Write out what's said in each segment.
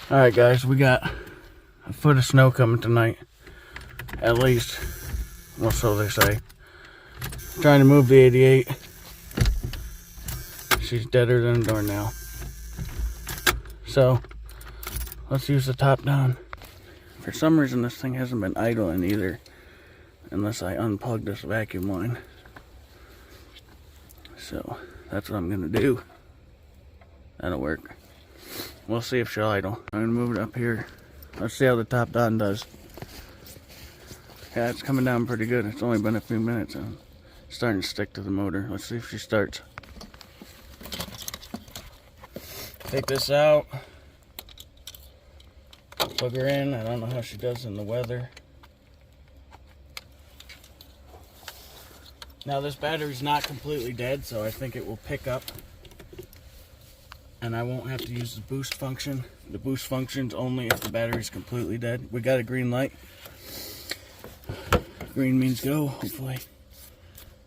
Alright guys, we got a foot of snow coming tonight. At least. Well, so they say. Trying to move the 88. She's deader than a doornail. So, let's use the top down. For some reason this thing hasn't been idling either. Unless I unplug this vacuum line. So, that's what I'm gonna do. That'll work. We'll see if she'll idle. I'm gonna move it up here. Let's see how the top down does. Yeah, it's coming down pretty good. It's only been a few minutes. I'm starting to stick to the motor. Let's see if she starts. Take this out. Plug her in. I don't know how she does in the weather. Now this battery's not completely dead, so I think it will pick up. And I won't have to use the boost function. The boost function's only if the battery's completely dead. We got a green light. Green means go, hopefully.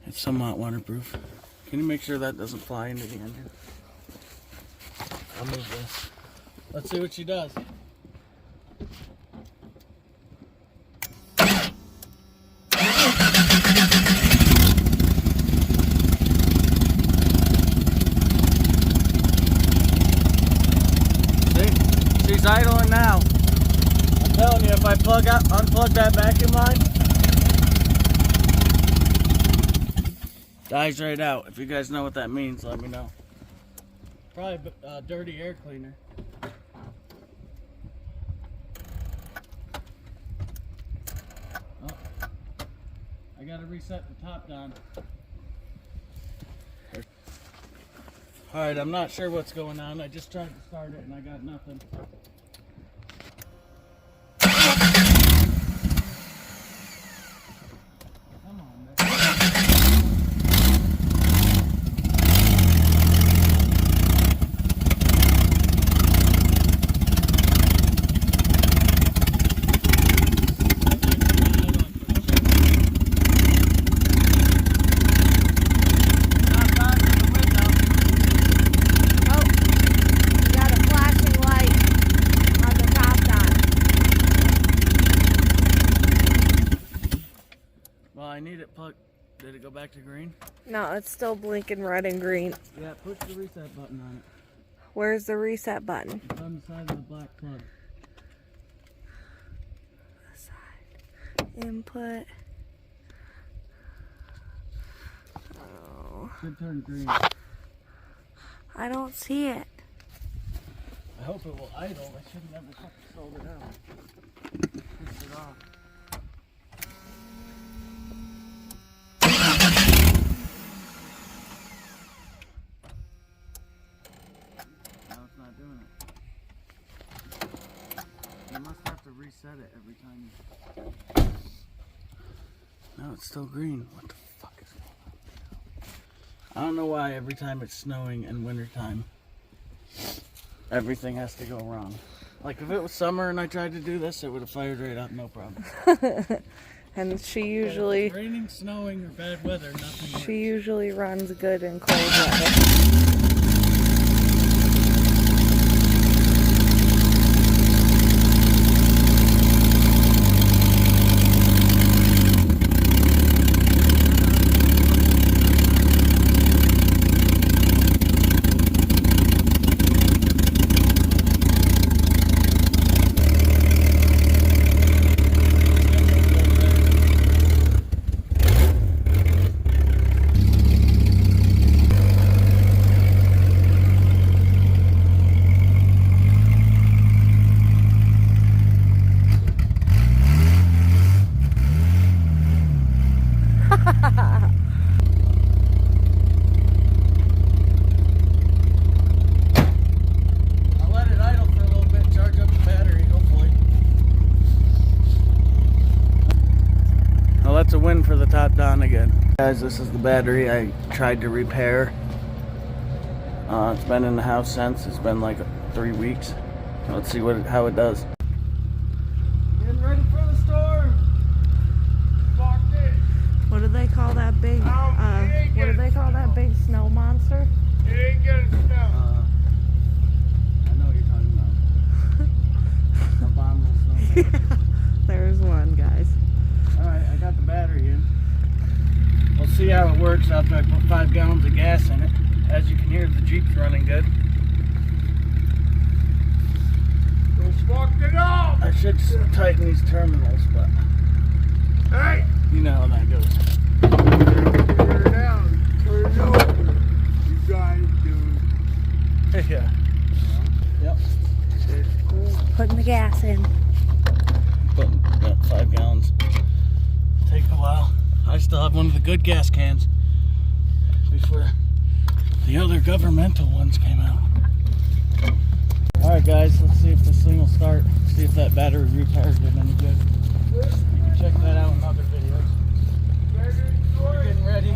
It's somewhat waterproof. Can you make sure that doesn't fly into the engine? I'll move this. Let's see what she does. She's idling now. I'm telling you, if I unplug that vacuum line, dies right out. If you guys know what that means, let me know. Probably a dirty air cleaner. Oh, I gotta reset the top down. Alright, I'm not sure what's going on. I just tried to start it and I got nothing. Come on, man. I need it plugged. Did it go back to green? No, it's still blinking red and green. Yeah, push the reset button on it. Where's the reset button? It's on the side of the black plug. Input. Oh. Should turn green. I don't see it. I hope it will idle. I should have never fucking sold it out. Push it off. You must have to reset it every time. No, it's still green. What the fuck is going on? I don't know why every time it's snowing and wintertime, everything has to go wrong. Like if it was summer and I tried to do this, it would have fired right up, no problem. And she usually... If it's raining, snowing, or bad weather, nothing works. She usually runs good in cold weather. I'll let it idle for a little bit, charge up the battery, hopefully. Well, that's a win for the top down again. Guys, this is the battery I tried to repair. It's been in the house since. It's been like 3 weeks. Let's see how it does. Getting ready for the storm. What do they call that big, what do they call that big snow monster? I know what you're talking about. There's one, guys. Alright, I got the battery in. We'll see how it works after I put 5 gallons of gas in it. As you can hear, the Jeep's running good. Fucked it up! I should tighten these terminals, but Hey! you know how that goes. Turn it down. Turn it over. You guys do. Yeah. Yep. It's cool. Putting the gas in. Putting 5 gallons. Take a while. I still have one of the good gas cans before the other governmental ones came out. Alright guys, let's see if this thing will start. See if that battery repair did any good. You can check that out in other videos. We're getting ready.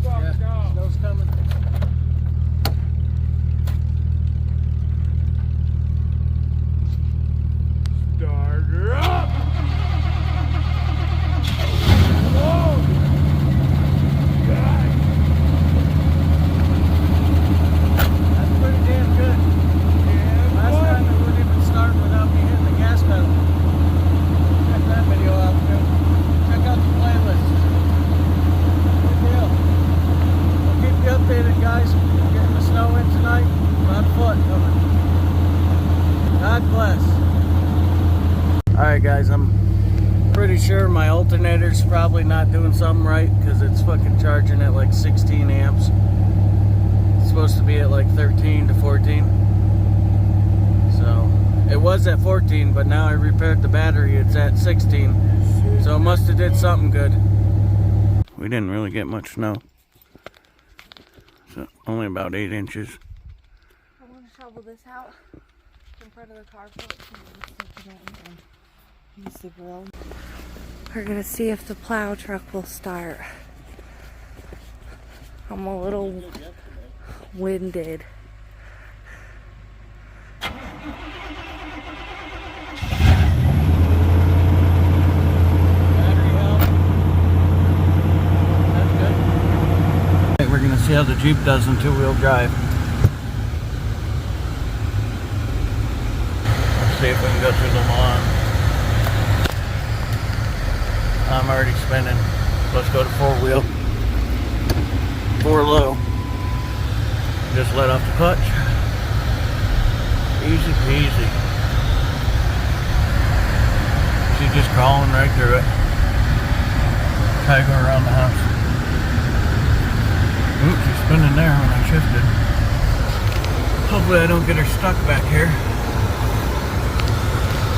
Yeah, snow's coming. Start her up! Whoa! God! That's pretty damn good. Last time it wouldn't even start without me hitting the gas pedal. Check that video out too. Check out the playlist. Good deal. We'll keep you updated, guys. We're getting the snow in tonight. About a foot coming. God bless. Alright guys, I'm pretty sure my alternator's probably not doing something right because it's fucking charging at like 16 amps. It's supposed to be at like 13 to 14. So it was at 14, but now I repaired the battery, it's at 16. So it must have did something good. We didn't really get much snow. So only about 8 inches. I want to shovel this out in front of the carport and use the grill. We're gonna see if the plow truck will start. I'm a little winded. We're going to see how the Jeep does in two-wheel drive. Let's see if we can go through the lawn. I'm already spinning. Let's go to four-wheel. 4 low. Just let off the clutch. Easy peasy. She's just crawling right through it. Try to go around the house. Oops, she's spinning there when I shifted. Hopefully I don't get her stuck back here.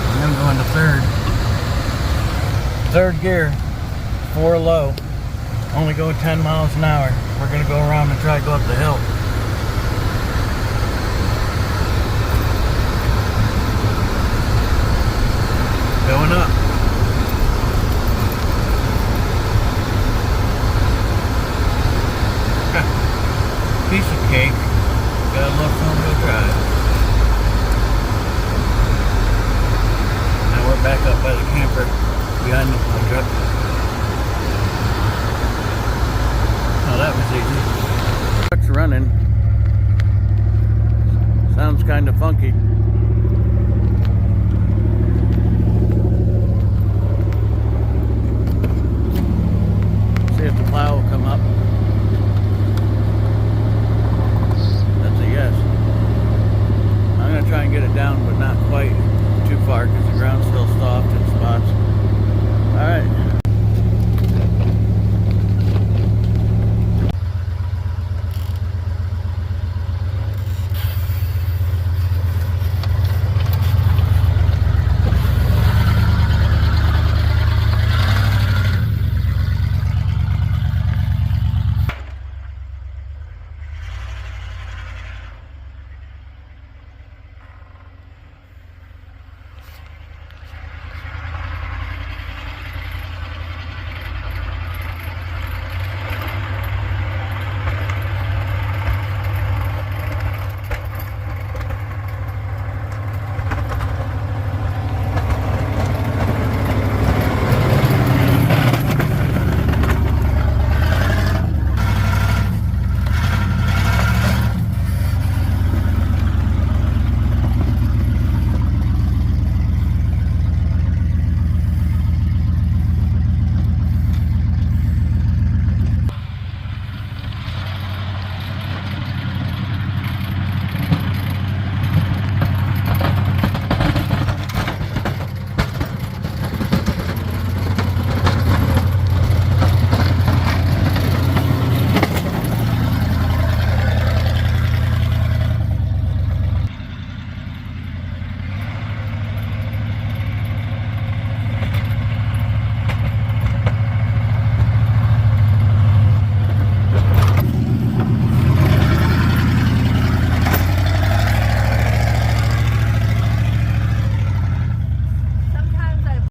I'm going to go into third. Third gear, 4 low. Only going 10 miles an hour. We're going to go around and try to go up the hill. Going up. Piece of cake. Gotta love front-wheel drive. Now we're back up by the camper behind the plow truck. Oh, that was easy. Truck's running. Sounds kind of funky. See if the plow will come up. Yes. I'm going to try and get it down, but not quite too far because the ground's still soft in spots. Alright.